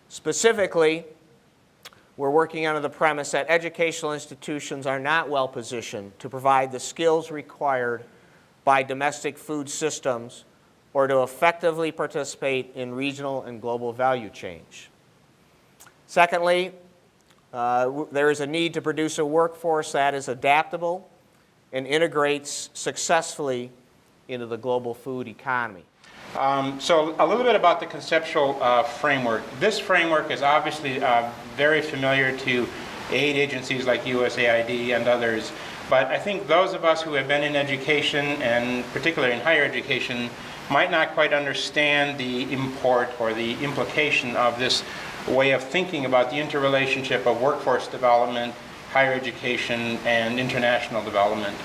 Specifically, we're working under the premise that educational institutions are not well positioned to provide the skills required by domestic food systems or to effectively participate in regional and global value change. Secondly, there is a need to produce a workforce that is adaptable and integrates successfully into the global food economy. So a little bit about the conceptual framework. This framework is obviously very familiar to aid agencies like USAID and others, but I think those of us who have been in education, and particularly in higher education, might not quite understand the import or the implication of this way of thinking about the interrelationship of workforce development, higher education, and international development.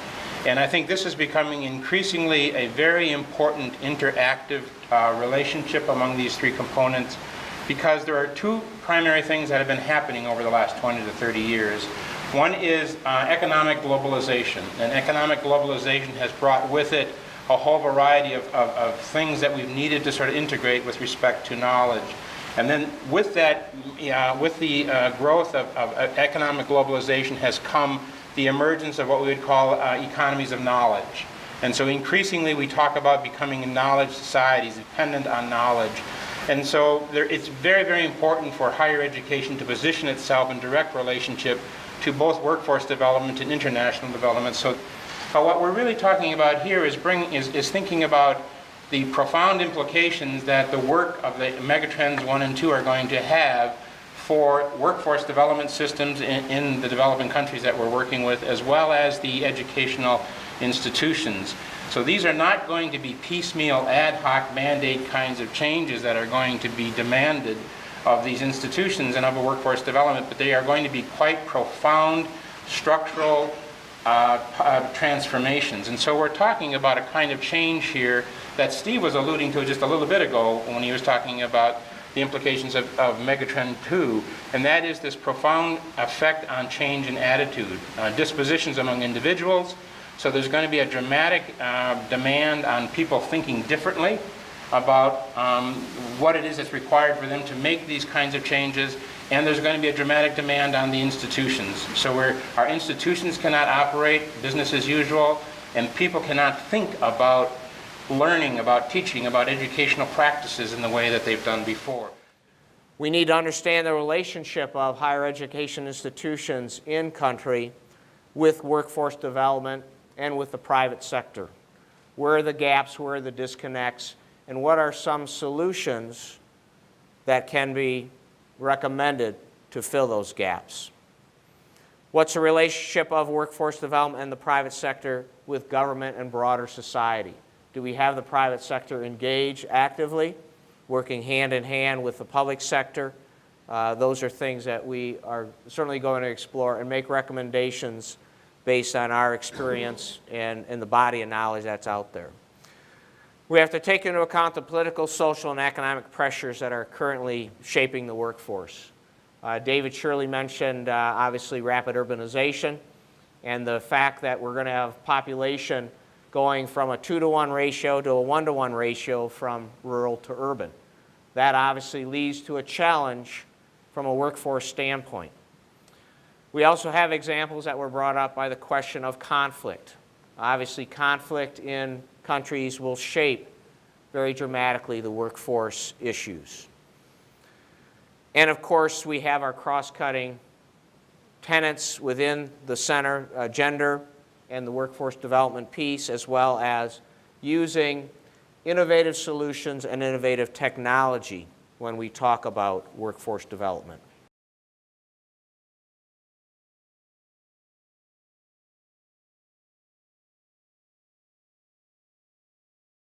And I think this is becoming increasingly a very important interactive relationship among these three components, because there are two primary things that have been happening over the last 20 to 30 years. One is economic globalization, and economic globalization has brought with it a whole variety of things that we've needed to sort of integrate with respect to knowledge. And then with that, with the growth of economic globalization has come the emergence of what we would call economies of knowledge. And so increasingly we talk about becoming knowledge societies, dependent on knowledge. And so it's very, very important for higher education to position itself in direct relationship to both workforce development and international development. So what we're really talking about here is thinking about the profound implications that the work of the megatrends 1 and 2 are going to have for workforce development systems in the developing countries that we're working with, as well as the educational institutions. So these are not going to be piecemeal, ad hoc, mandate kinds of changes that are going to be demanded of these institutions and of a workforce development, but they are going to be quite profound, structural transformations. And so we're talking about a kind of change here that Steve was alluding to just a little bit ago when he was talking about the implications of Megatrend 2, and that is this profound effect on change in attitude, dispositions among individuals. So there's going to be a dramatic demand on people thinking differently about what it is that's required for them to make these kinds of changes, and there's going to be a dramatic demand on the institutions. So our institutions cannot operate business as usual, and people cannot think about learning, about teaching, about educational practices in the way that they've done before. We need to understand the relationship of higher education institutions in country with workforce development and with the private sector. Where are the gaps, where are the disconnects, and what are some solutions that can be recommended to fill those gaps? What's the relationship of workforce development and the private sector with government and broader society? Do we have the private sector engage actively, working hand in hand with the public sector? Those are things that we are certainly going to explore and make recommendations based on our experience and the body of knowledge that's out there. We have to take into account the political, social, and economic pressures that are currently shaping the workforce. David Shirley mentioned, obviously, rapid urbanization and the fact that we're going to have population going from a 2-to-1 ratio to a 1-to-1 ratio from rural to urban. That obviously leads to a challenge from a workforce standpoint. We also have examples that were brought up by the question of conflict. Obviously, conflict in countries will shape very dramatically the workforce issues. And of course, we have our cross-cutting tenets within the center, gender, and the workforce development piece, as well as using innovative solutions and innovative technology when we talk about workforce development.